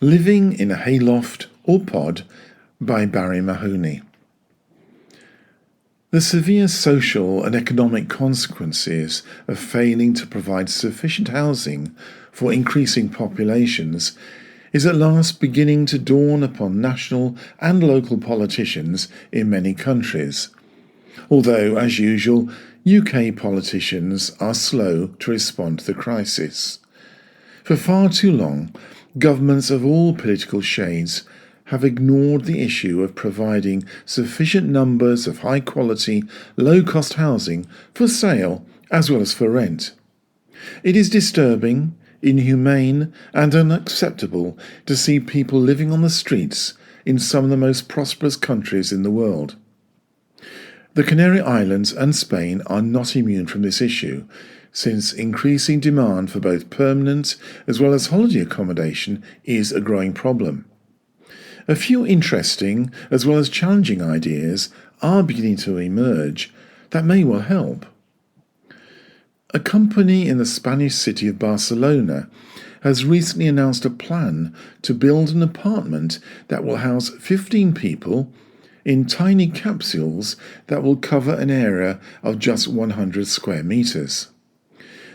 Living in a Hayloft or Pod by Barry Mahoney. The severe social and economic consequences of failing to provide sufficient housing for increasing populations is at last beginning to dawn upon national and local politicians in many countries. Although, as usual, UK politicians are slow to respond to the crisis. For far too long, governments of all political shades have ignored the issue of providing sufficient numbers of high-quality, low-cost housing for sale as well as for rent. It is disturbing, inhumane and unacceptable to see people living on the streets in some of the most prosperous countries in the world. The Canary Islands and Spain are not immune from this issue, since increasing demand for both permanent as well as holiday accommodation is a growing problem. A few interesting as well as challenging ideas are beginning to emerge that may well help. A company in the Spanish city of Barcelona has recently announced a plan to build an apartment that will house 15 people in tiny capsules that will cover an area of just 100 square meters.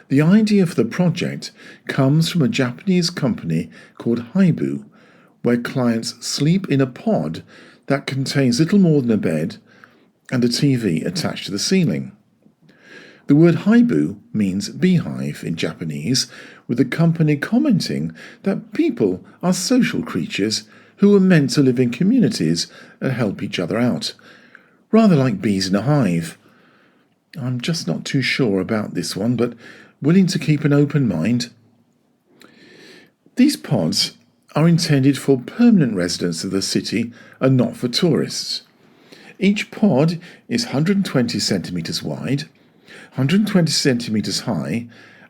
The idea for the project comes from a Japanese company called Hayloft, where clients sleep in a pod that contains little more than a bed and a TV attached to the ceiling. The word Hayloft means beehive in Japanese, with the company commenting that people are social creatures who are meant to live in communities and help each other out, rather like bees in a hive. I'm just not too sure about this one, but willing to keep an open mind. These pods are intended for permanent residents of the city and not for tourists. Each pod is 120 centimetres wide, 120 centimetres high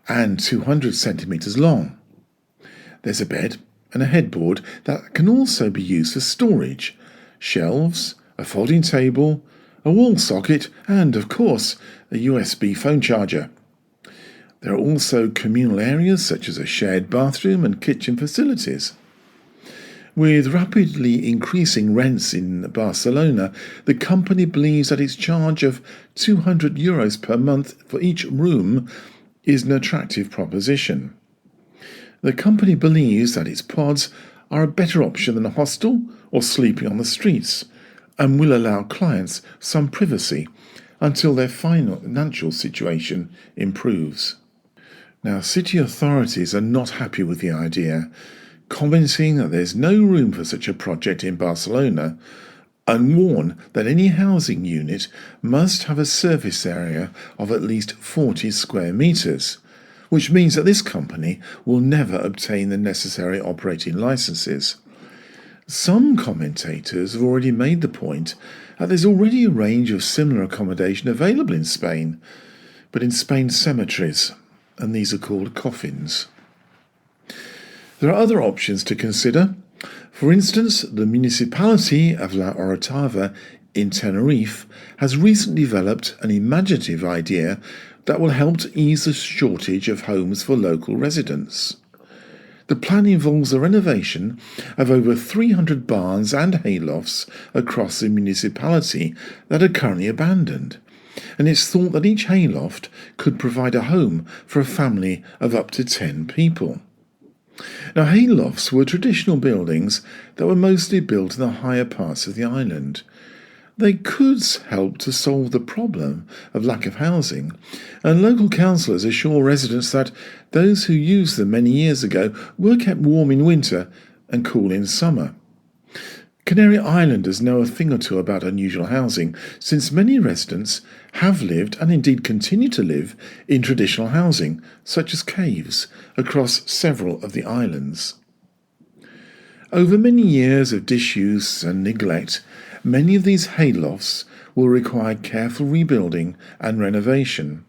and 200 centimetres long. There's a bed and a headboard that can also be used for storage, shelves, a folding table, a wall socket and, of course, a USB phone charger. There are also communal areas such as a shared bathroom and kitchen facilities. With rapidly increasing rents in Barcelona, the company believes that its charge of €200 per month for each room is an attractive proposition. The company believes that its pods are a better option than a hostel or sleeping on the streets, and will allow clients some privacy until their financial situation improves. Now, city authorities are not happy with the idea, commenting that there's no room for such a project in Barcelona, and warn that any housing unit must have a surface area of at least 40 square metres, which means that this company will never obtain the necessary operating licences. Some commentators have already made the point that there's already a range of similar accommodation available in Spain, but in Spain's cemeteries, and these are called coffins. There are other options to consider. For instance, the municipality of La Orotava in Tenerife has recently developed an imaginative idea that will help to ease the shortage of homes for local residents. The plan involves the renovation of over 300 barns and haylofts across the municipality that are currently abandoned, and it's thought that each hayloft could provide a home for a family of up to 10 people. Now, haylofts were traditional buildings that were mostly built in the higher parts of the island. They could help to solve the problem of lack of housing, and local councillors assure residents that those who used them many years ago were kept warm in winter and cool in summer. Canary Islanders know a thing or two about unusual housing, since many residents have lived and indeed continue to live in traditional housing, such as caves, across several of the islands. Over many years of disuse and neglect, many of these haylofts will require careful rebuilding and renovation,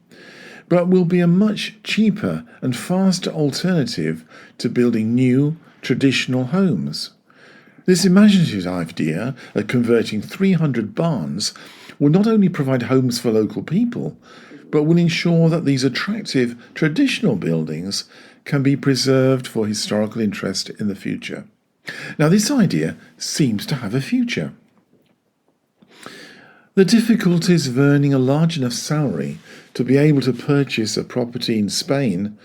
but will be a much cheaper and faster alternative to building new, traditional homes. This imaginative idea of converting 300 barns will not only provide homes for local people, but will ensure that these attractive traditional buildings can be preserved for historical interest in the future. Now, this idea seems to have a future. The difficulties of earning a large enough salary to be able to purchase a property in Spain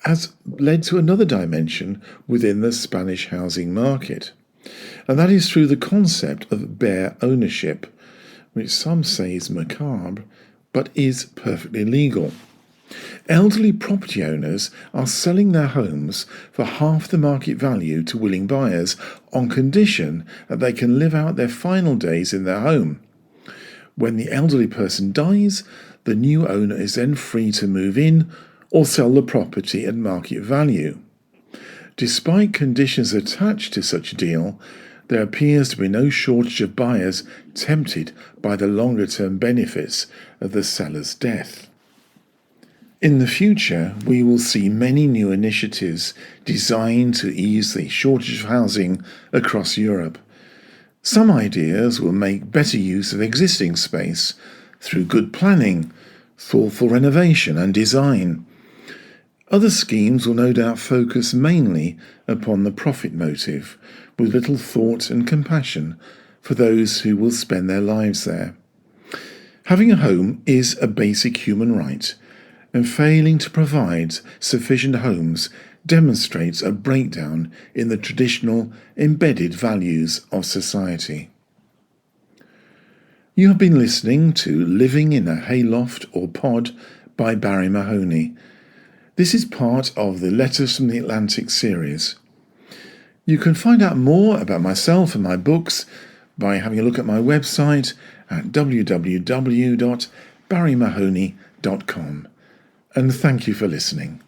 has led to another dimension within the Spanish housing market, and that is through the concept of bare ownership, which some say is macabre, but is perfectly legal. Elderly property owners are selling their homes for half the market value to willing buyers on condition that they can live out their final days in their home. When the elderly person dies, the new owner is then free to move in or sell the property at market value. Despite conditions attached to such a deal, there appears to be no shortage of buyers tempted by the longer-term benefits of the seller's death. In the future, we will see many new initiatives designed to ease the shortage of housing across Europe. Some ideas will make better use of existing space through good planning, thoughtful renovation and design. Other schemes will no doubt focus mainly upon the profit motive, with little thought and compassion for those who will spend their lives there. Having a home is a basic human right, and failing to provide sufficient homes demonstrates a breakdown in the traditional embedded values of society. You have been listening to Living in a Hayloft or Pod by Barry Mahoney. This is part of the Letters from the Atlantic series. You can find out more about myself and my books by having a look at my website at www.barrymahoney.com. And thank you for listening.